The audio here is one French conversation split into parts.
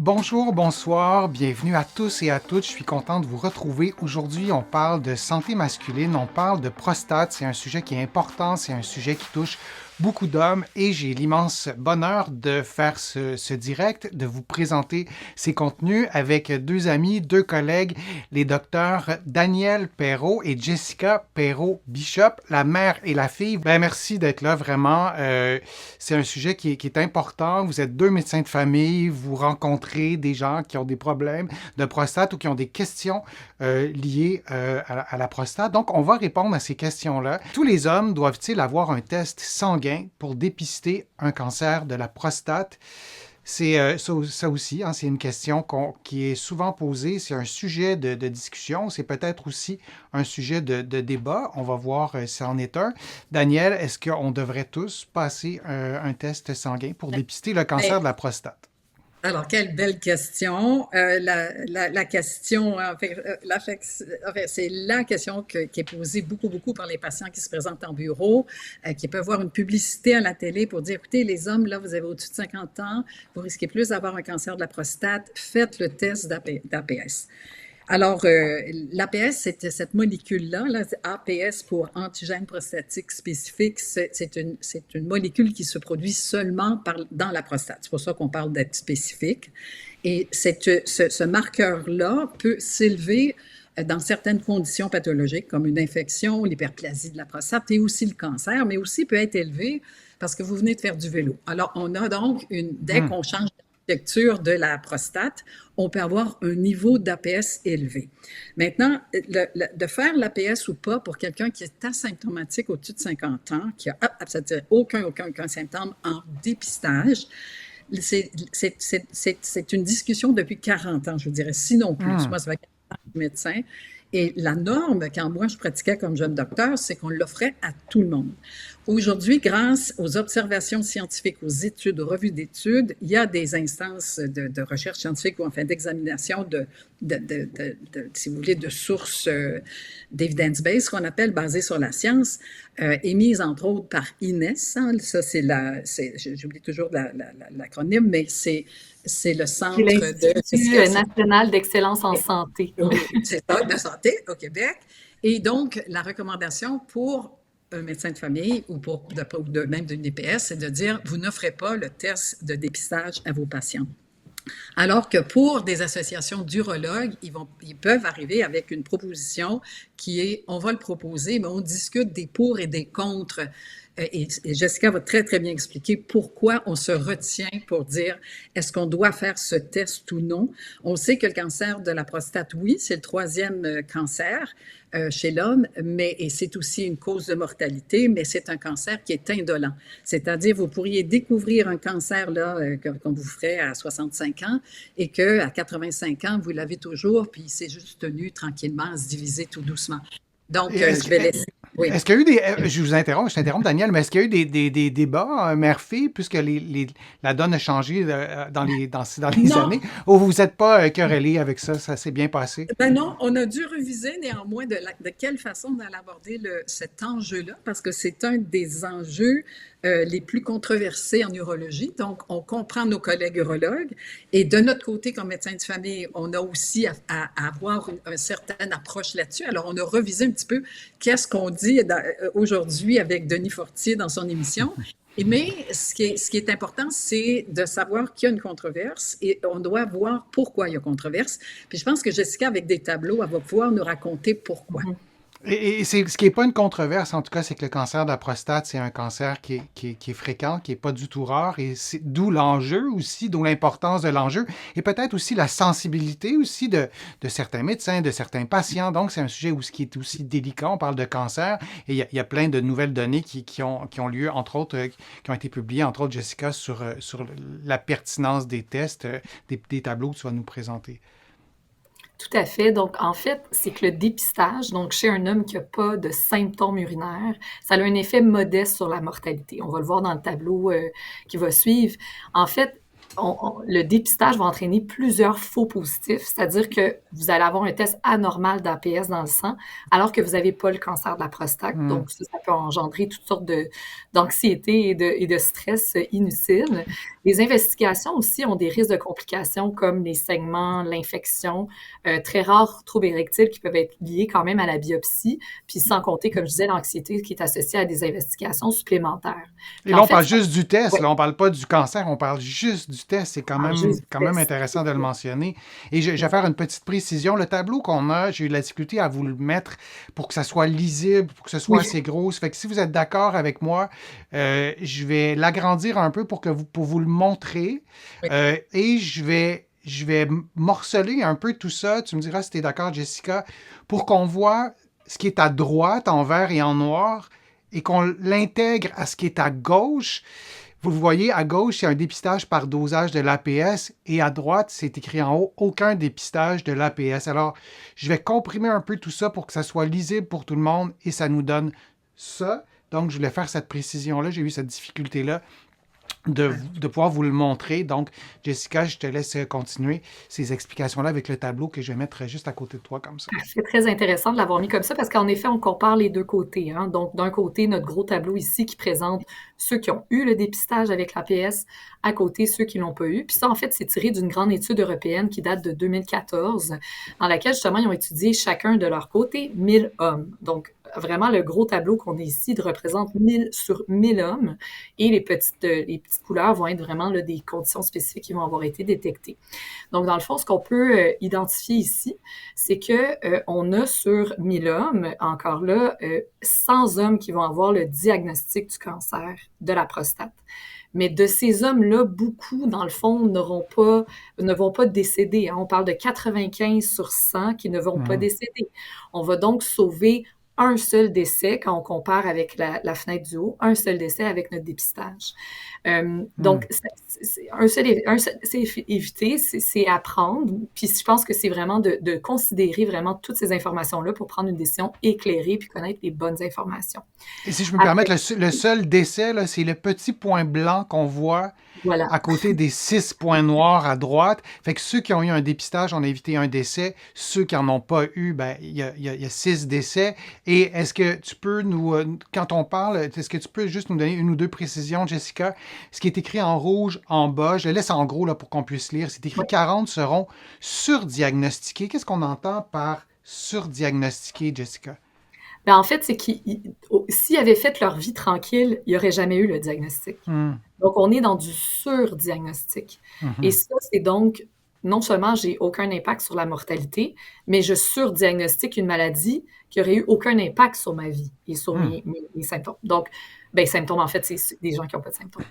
Bonjour, bonsoir, bienvenue à tous et à toutes. Je suis content de vous retrouver. Aujourd'hui, on parle de santé masculine, on parle de prostate. C'est un sujet qui est important, c'est un sujet qui touche beaucoup d'hommes et j'ai l'immense bonheur de faire ce direct, de vous présenter ces contenus avec deux amis, deux collègues, les docteurs Daniel Perrault et Jessica Perrault-Bishop, la mère et la fille. Merci d'être là, vraiment. C'est un sujet qui est important. Vous êtes deux médecins de famille, vous rencontrez des gens qui ont des problèmes de prostate ou qui ont des questions liées à la prostate. Donc, on va répondre à ces questions-là. Tous les hommes doivent-ils avoir un test sanguin pour dépister un cancer de la prostate? C'est ça aussi, hein, c'est une question qui est souvent posée. C'est un sujet de discussion. C'est peut-être aussi un sujet de débat. On va voir si ça en est un. Daniel, est-ce qu'on devrait tous passer un test sanguin pour dépister le cancer Mais, de la prostate? alors, quelle belle question. La question, c'est la question qui est posée beaucoup par les patients qui se présentent en bureau, qui peuvent voir une publicité à la télé pour dire, écoutez, les hommes, là, vous avez au-dessus de 50 ans, vous risquez plus d'avoir un cancer de la prostate, faites le test d'APS. Alors, l'APS, c'est cette molécule-là, là, APS pour antigène prostatique spécifique, c'est une molécule qui se produit seulement dans la prostate. C'est pour ça qu'on parle d'être spécifique. Et ce marqueur-là peut s'élever dans certaines conditions pathologiques, comme une infection, l'hyperplasie de la prostate et aussi le cancer, mais aussi peut être élevé parce que vous venez de faire du vélo. Alors, on a donc dès qu'on change l'architecture de la prostate, on peut avoir un niveau d'APS élevé. Maintenant, de faire l'APS ou pas pour quelqu'un qui est asymptomatique au-dessus de 50 ans, qui a c'est-à-dire aucun symptôme en dépistage, c'est une discussion depuis 40 ans, je vous dirais, sinon plus. Moi, ça fait 40 ans que je suis médecin. Et la norme, quand moi je pratiquais comme jeune docteur, c'est qu'on l'offrait à tout le monde. Aujourd'hui, grâce aux observations scientifiques, aux études, aux revues d'études, il y a des instances de recherche scientifique ou enfin d'examination si vous voulez, de sources d'evidence-based, qu'on appelle basées sur la science, émises entre autres par INES. Hein, ça, j'oublie toujours l'acronyme, mais c'est le C'est centre l'Institut national d'excellence en santé. c'est ça, de santé au Québec. Et donc, la recommandation pour un médecin de famille ou même d'une DPS, c'est de dire, vous n'offrez pas le test de dépistage à vos patients. Alors que pour des associations d'urologues, ils peuvent arriver avec une proposition qui est, on va le proposer, mais on discute des pour et des contre. Et Jessica va très bien expliquer pourquoi on se retient pour dire est-ce qu'on doit faire ce test ou non. On sait que le cancer de la prostate, oui, c'est le troisième cancer chez l'homme, et c'est aussi une cause de mortalité, mais c'est un cancer qui est indolent. C'est-à-dire, vous pourriez découvrir un cancer là, comme vous ferez à 65 ans, et qu'à 85 ans, vous l'avez toujours, puis c'est juste tenu tranquillement à se diviser tout doucement. Donc, je vais laisser. Oui. Est-ce qu'il y a eu je t'interromps, Daniel, mais est-ce qu'il y a eu des débats mère-fille, puisque la donne a changé dans les Non, années, ou vous n'êtes pas querellés avec ça, ça s'est bien passé? ben non, on a dû reviser néanmoins de quelle façon on allait aborder cet enjeu-là, parce que c'est un des enjeux les plus controversés en urologie. Donc, on comprend nos collègues urologues. Et de notre côté, comme médecin de famille, on a aussi à avoir une certaine approche là-dessus. Alors, on a revisé un petit peu qu'est-ce qu'on dit aujourd'hui avec Denis Fortier dans son émission. Mais ce qui est important, c'est de savoir qu'il y a une controverse et on doit voir pourquoi il y a controverse. Puis je pense que Jessica, avec des tableaux, elle va pouvoir nous raconter pourquoi. Et ce qui n'est pas une controverse, en tout cas, c'est que le cancer de la prostate, c'est un cancer qui est fréquent, qui n'est pas du tout rare, et c'est d'où l'enjeu aussi, d'où l'importance de l'enjeu, et peut-être aussi la sensibilité aussi de certains médecins, de certains patients. Donc, c'est un sujet qui est aussi délicat. On parle de cancer, et il y a plein de nouvelles données qui ont lieu, entre autres, qui ont été publiées, entre autres, Jessica, sur la pertinence des tests, des tableaux que tu vas nous présenter. Tout à fait. Donc, en fait, c'est que le dépistage, donc chez un homme qui n'a pas de symptômes urinaires, ça a un effet modeste sur la mortalité. On va le voir dans le tableau qui va suivre. En fait, le dépistage va entraîner plusieurs faux positifs, c'est-à-dire que vous allez avoir un test anormal d'APS dans le sang alors que vous n'avez pas le cancer de la prostate. Mm. Donc, ça peut engendrer toutes sortes d'anxiété et de stress inutile. Les investigations aussi ont des risques de complications comme les saignements, l'infection, très rares troubles érectiles qui peuvent être liés quand même à la biopsie, puis sans compter, comme je disais, l'anxiété qui est associée à des investigations supplémentaires. Et Puis là, en on fait, parle juste du test, ouais, là, on parle pas du cancer, on parle juste du test. C'est juste quand du même test. intéressant de le mentionner. Et je vais faire une petite précision. Le tableau qu'on a, j'ai eu de la difficulté à vous le mettre pour que ça soit lisible, pour que ce soit Oui, assez gros. Ça fait que si vous êtes d'accord avec moi, je vais l'agrandir un peu pour vous le montrer. oui. Et je vais morceler un peu tout ça. Tu me diras si tu es d'accord, Jessica, pour qu'on voit ce qui est à droite en vert et en noir et qu'on l'intègre à ce qui est à gauche. Vous le voyez, à gauche, c'est un dépistage par dosage de l'APS et à droite, c'est écrit en haut, aucun dépistage de l'APS. Alors, je vais comprimer un peu tout ça pour que ça soit lisible pour tout le monde et ça nous donne ça. Donc, je voulais faire cette précision-là. J'ai eu cette difficulté-là de pouvoir vous le montrer. Donc, Jessica, je te laisse continuer ces explications-là avec le tableau que je vais mettre juste à côté de toi comme ça. c'est très intéressant de l'avoir mis comme ça parce qu'en effet, on compare les deux côtés, hein. Donc, d'un côté, notre gros tableau ici qui présente ceux qui ont eu le dépistage avec l'APS, à côté, ceux qui l'ont pas eu. Puis ça, en fait, c'est tiré d'une grande étude européenne qui date de 2014, dans laquelle, justement, ils ont étudié chacun de leur côté 1000 hommes. Donc, vraiment, le gros tableau qu'on a ici représente 1000 sur 1000 hommes et les petites couleurs vont être vraiment là, des conditions spécifiques qui vont avoir été détectées. Donc, dans le fond, ce qu'on peut identifier ici, c'est que on a sur 1000 hommes, encore là, 100 hommes qui vont avoir le diagnostic du cancer de la prostate. Mais de ces hommes-là, beaucoup, dans le fond, ne vont pas décéder, hein. On parle de 95 sur 100 qui ne vont pas décéder. On va donc sauver un seul décès quand on compare avec la fenêtre du haut, un seul décès avec notre dépistage. Donc, c'est éviter, c'est apprendre. Puis je pense que c'est vraiment de considérer vraiment toutes ces informations-là pour prendre une décision éclairée puis connaître les bonnes informations. Et si je peux me Après, permettre, le seul décès, là, c'est le petit point blanc qu'on voit voilà. à côté des 6 points noirs à droite. Fait que ceux qui ont eu un dépistage, on a évité un décès. Ceux qui n'en ont pas eu, ben, il y a 6 décès. Et est-ce que tu peux quand on parle, est-ce que tu peux juste nous donner une ou deux précisions, Jessica? Ce qui est écrit en rouge en bas, je le laisse en gros là, pour qu'on puisse lire. C'est écrit Ouais. 40 seront surdiagnostiqués. Qu'est-ce qu'on entend par surdiagnostiqué, Jessica? Ben, en fait, c'est s'ils avaient fait leur vie tranquille, il n'y aurait jamais eu le diagnostic. Hum, Donc, on est dans du surdiagnostic. Et mhm, ça, c'est donc, non seulement j'ai aucun impact sur la mortalité, mais je surdiagnostique une maladie qui aurait eu aucun impact sur ma vie et sur hum, mes symptômes. Donc, ben, symptômes, en fait, c'est des gens qui n'ont pas de symptômes.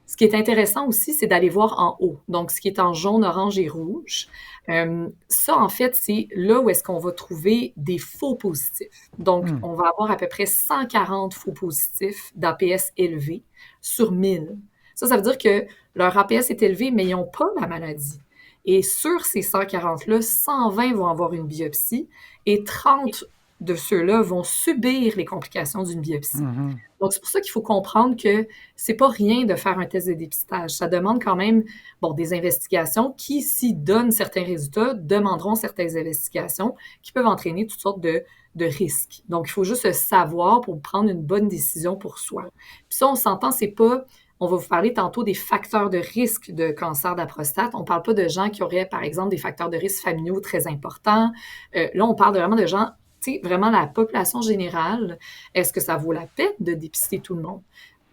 Ce qui est intéressant aussi, c'est d'aller voir en haut. Donc, ce qui est en jaune, orange et rouge. Ça, en fait, c'est là où est-ce qu'on va trouver des faux positifs. Donc, hum, on va avoir à peu près 140 faux positifs d'APS élevés sur 1000. Ça veut dire que leur APS est élevé, mais ils n'ont pas la maladie. Et sur ces 140-là, 120 vont avoir une biopsie et 30 de ceux-là vont subir les complications d'une biopsie. mhm. Donc, c'est pour ça qu'il faut comprendre que c'est pas rien de faire un test de dépistage. Ça demande quand même, bon, des investigations qui, s'ils donnent certains résultats, demanderont certaines investigations qui peuvent entraîner toutes sortes de risques. Donc, il faut juste le savoir pour prendre une bonne décision pour soi. Puis ça, on s'entend, c'est pas, on va vous parler tantôt des facteurs de risque de cancer de la prostate. On parle pas de gens qui auraient, par exemple, des facteurs de risque familiaux très importants. Là, on parle vraiment de gens, tu sais, vraiment la population générale. Est-ce que ça vaut la peine de dépister tout le monde?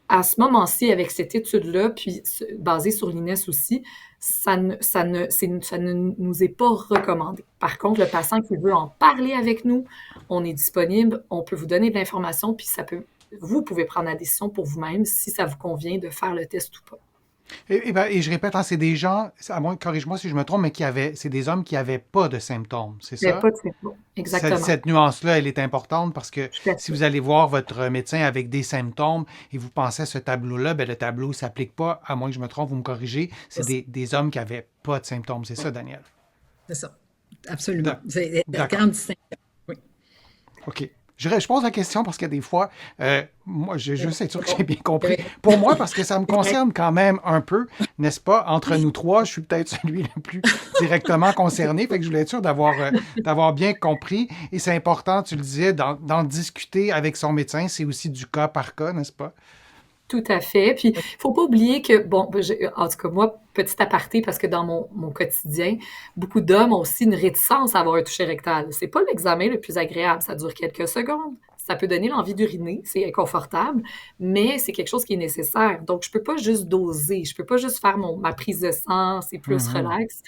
À ce moment-ci, avec cette étude-là, puis basée sur l'INES aussi, ça ne nous est pas recommandé. Par contre, le patient qui veut en parler avec nous, on est disponible, on peut vous donner de l'information, puis vous pouvez prendre la décision pour vous-même si ça vous convient de faire le test ou pas. Et je répète, hein, c'est des gens, à moins, corrige-moi si je me trompe, mais c'est des hommes qui n'avaient pas de symptômes, c'est Il n'y a ça? pas de symptômes. Exactement. Cette nuance-là, elle est importante parce que Tout à si fait. vous allez voir votre médecin avec des symptômes et vous pensez à ce tableau-là, ben le tableau ne s'applique pas, à moins que je me trompe, vous me corrigez, c'est C'est ça. des hommes qui n'avaient pas de symptômes. C'est ça, Daniel? C'est ça. Absolument. D'ac- C'est la D'accord. grande distinction. Oui. OK. Je pose la question parce que des fois, moi, je veux être sûr que j'ai bien compris. Oui. Pour moi, parce que ça me concerne quand même un peu, n'est-ce pas? Entre nous trois, je suis peut-être celui le plus directement concerné. Fait que je voulais être sûr d'avoir bien compris. Et c'est important, tu le disais, d'en discuter avec son médecin. C'est aussi du cas par cas, n'est-ce pas? Tout à fait. Puis, il faut pas oublier que, bon, en tout cas, moi, petit aparté, parce que dans mon quotidien, beaucoup d'hommes ont aussi une réticence à avoir un toucher rectal. C'est pas l'examen le plus agréable. Ça dure quelques secondes. Ça peut donner l'envie d'uriner, c'est inconfortable, mais c'est quelque chose qui est nécessaire. Donc, je peux pas juste doser. Je peux pas juste faire ma prise de sang, c'est plus Mhm. relax.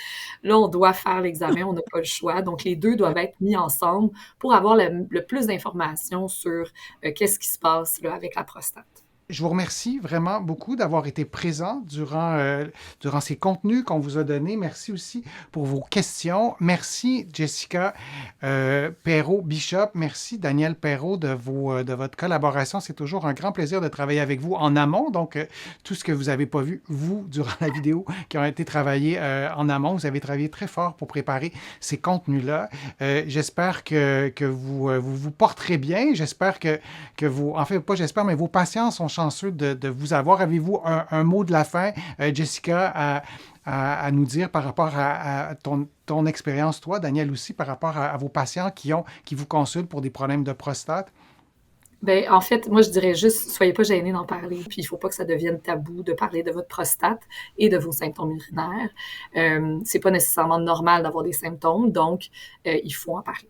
Là, on doit faire l'examen, on n'a pas le choix. Donc, les deux doivent être mis ensemble pour avoir le plus d'informations sur qu'est-ce qui se passe là, avec la prostate. Je vous remercie vraiment beaucoup d'avoir été présent durant ces contenus qu'on vous a donnés. Merci aussi pour vos questions. Merci Jessica Perrault-Bishop. Merci Daniel Perrault de votre collaboration. C'est toujours un grand plaisir de travailler avec vous en amont. Donc, tout ce que vous n'avez pas vu, vous, durant la vidéo, qui ont été travaillés en amont, vous avez travaillé très fort pour préparer ces contenus-là. J'espère que vous porterez bien. J'espère que vous, en fait, pas j'espère, mais vos patients sont chanceux de vous avoir. Avez-vous un mot de la fin, Jessica, à nous dire par rapport à ton expérience, toi, Daniel aussi, par rapport à vos patients qui vous consultent pour des problèmes de prostate? Ben, en fait, moi, je dirais juste, soyez pas gênés d'en parler. Puis, il faut pas que ça devienne tabou de parler de votre prostate et de vos symptômes urinaires. C'est pas nécessairement normal d'avoir des symptômes, donc il faut en parler.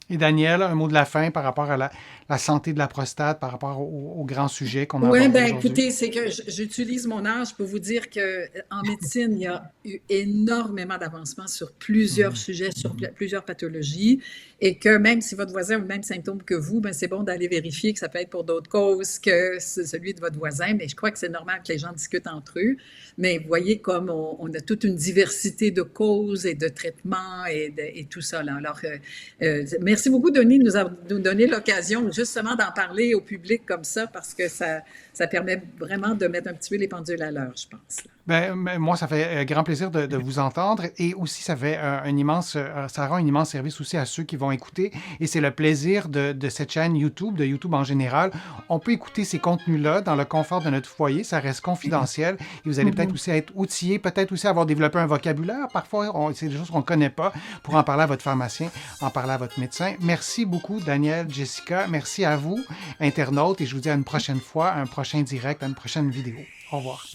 Et Daniel, un mot de la fin par rapport à la santé de la prostate, par rapport au grand sujet qu'on a Oui, abordé ben aujourd'hui? écoutez, c'est que j'utilise mon âge pour vous dire que en médecine, il y a eu énormément d'avancements sur plusieurs Mhm. sujets, sur plusieurs pathologies, et que même si votre voisin a le même symptôme que vous, ben c'est bon d'aller vérifier que ça peut être pour d'autres causes que celui de votre voisin. Mais je crois que c'est normal que les gens discutent entre eux. Mais vous voyez comme on a toute une diversité de causes et de traitements et tout ça. Là. Alors, merci beaucoup, Denis, de nous donner l'occasion justement d'en parler au public comme ça, parce que ça permet vraiment de mettre un petit peu les pendules à l'heure, je pense. Ben, moi, ça fait grand plaisir de vous entendre et aussi ça fait ça rend un immense service aussi à ceux qui vont écouter et c'est le plaisir de cette chaîne YouTube, de YouTube en général. On peut écouter ces contenus-là dans le confort de notre foyer, ça reste confidentiel et vous allez peut-être Mhm. aussi être outillé, peut-être aussi avoir développé un vocabulaire. Parfois, c'est des choses qu'on ne connaît pas pour en parler à votre pharmacien, en parler à votre médecin. Merci beaucoup, Daniel, Jessica. Merci à vous, internautes, et je vous dis à une prochaine fois, à un prochain direct, à une prochaine vidéo. Au revoir.